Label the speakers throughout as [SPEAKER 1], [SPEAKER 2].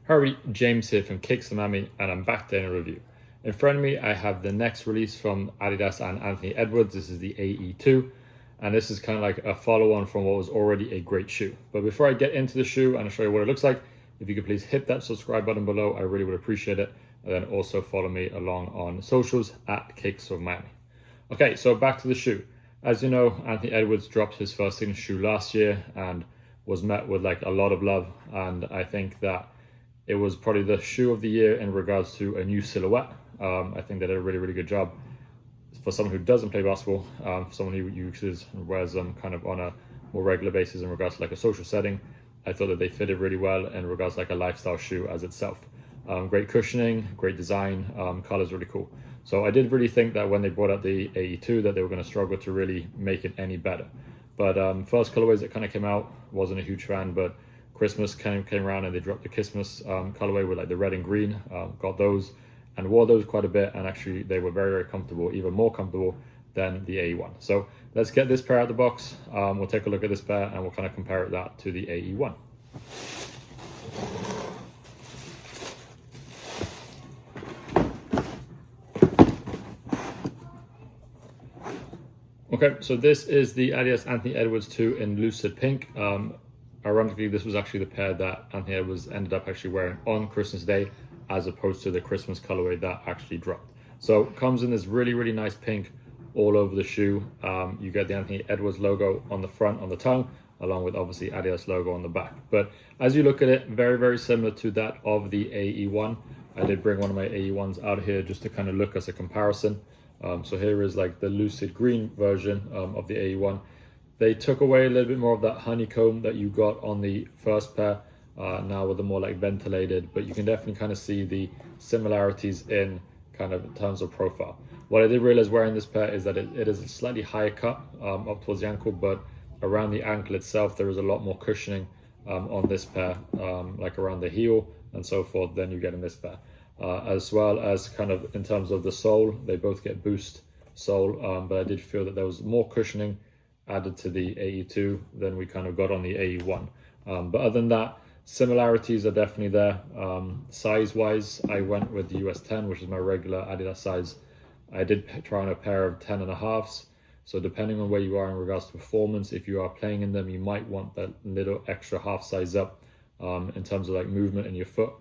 [SPEAKER 1] Howdy, James here from Kicks and Mammy, and I'm back doing a review. In front of me, I have the next release from Adidas and Anthony Edwards. This is the AE2, and this is kind of like a follow-on from what was already a great shoe. But before I get into the shoe and I'll show you what it looks like, if you could please hit that subscribe button below, I really would appreciate it. And then also follow me along on socials at Kicks of Mammy. Okay, so back to the shoe. As you know, Anthony Edwards dropped his first signature shoe last year and was met with like a lot of love. And I think that it was probably the shoe of the year in regards to a new silhouette. I think they did a really, really good job. For someone who doesn't play basketball, for someone who uses and wears them kind of on a more regular basis in regards to like a social setting, I thought that they fitted really well in regards to like a lifestyle shoe as itself. Great cushioning, great design, color's really cool. So I did really think that when they brought out the AE2 that they were going to struggle to really make it any better. But first colorways that kind of came out, wasn't a huge fan, but Christmas came around and they dropped the Christmas colorway with like the red and green. Got those and wore those quite a bit, and actually they were very, very comfortable, even more comfortable than the AE1. So let's get this pair out of the box. We'll take a look at this pair and we'll kind of compare that to the AE1. Okay, so this is the Adidas Anthony Edwards 2 in Lucid Pink. Ironically, this was actually the pair that Anthony Edwards ended up actually wearing on Christmas Day, as opposed to the Christmas colorway that actually dropped. So it comes in this really, really nice pink all over the shoe. You get the Anthony Edwards logo on the front, on the tongue, along with obviously Adidas logo on the back. But as you look at it, very, very similar to that of the AE1. I did bring one of my AE1s out here just to kind of look as a comparison. So here is like the lucid green version of the AE1. They took away a little bit more of that honeycomb that you got on the first pair, now with the more like ventilated, but you can definitely kind of see the similarities in kind of terms of profile. What I did realize wearing this pair is that it is a slightly higher cut up towards the ankle, but around the ankle itself, there is a lot more cushioning on this pair, like around the heel and so forth, than you get in this pair. As well as kind of in terms of the sole, they both get boost sole, but I did feel that there was more cushioning added to the AE2 than we kind of got on the AE1. But other than that, similarities are definitely there. Size wise, I went with the US 10, which is my regular Adidas size. I did try on a pair of 10.5s. So depending on where you are in regards to performance, if you are playing in them, you might want that little extra half size up in terms of like movement in your foot.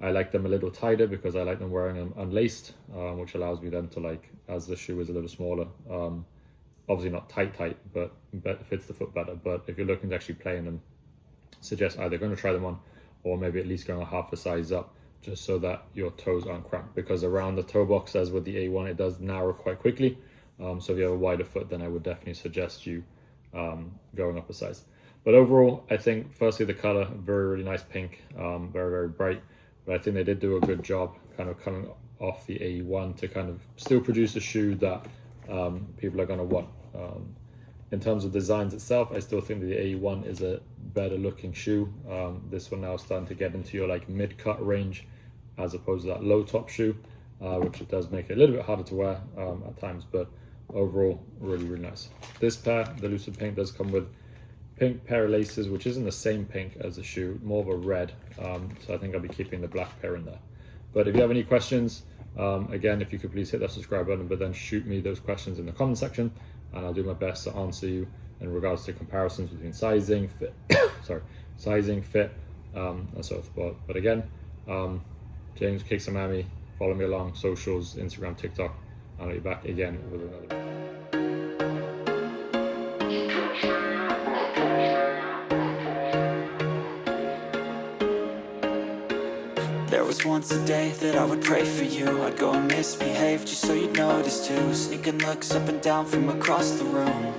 [SPEAKER 1] I like them a little tighter because I like them wearing them unlaced, which allows me then to, like, as the shoe is a little smaller, obviously not tight, but fits the foot better. But if you're looking to actually play in them, suggest either going to try them on or maybe at least going a half a size up, just so that your toes aren't cramped, because around the toe box, as with the A1, it does narrow quite quickly. So if you have a wider foot, then I would definitely suggest you going up a size. But overall, I think firstly the color, very, really nice pink, very, very bright. But I think they did do a good job kind of coming off the AE1 to kind of still produce a shoe that people are going to want. In terms of designs itself, I still think that the AE1 is a better looking shoe. This one now is starting to get into your like mid-cut range as opposed to that low top shoe, which it does make it a little bit harder to wear at times, but overall really, really nice. This pair, the Lucid Pink, does come with pink pair of laces, which isn't the same pink as the shoe, more of a red. So I think I'll be keeping the black pair in there. But if you have any questions, again, if you could please hit that subscribe button, but then shoot me those questions in the comment section, and I'll do my best to answer you in regards to comparisons between sizing, fit, sizing, fit, and so forth. But again, James Kicks and Mammy, follow me along socials, Instagram, TikTok, and I'll be back again with another.
[SPEAKER 2] There was once a day that I would pray for you. I'd go and misbehave just so you'd notice too. Sneaking looks up and down from across the room.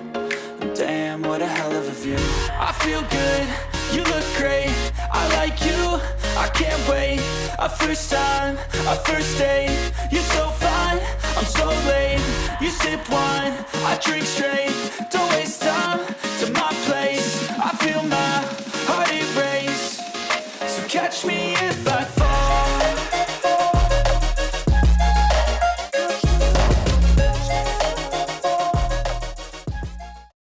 [SPEAKER 2] And damn, what a hell of a view. I feel good, you look great, I like you, I can't wait. A first time, a first date, you're so fine, I'm so late. You sip wine, I drink straight. Don't waste time to my place. I feel my heart erase. So catch me if I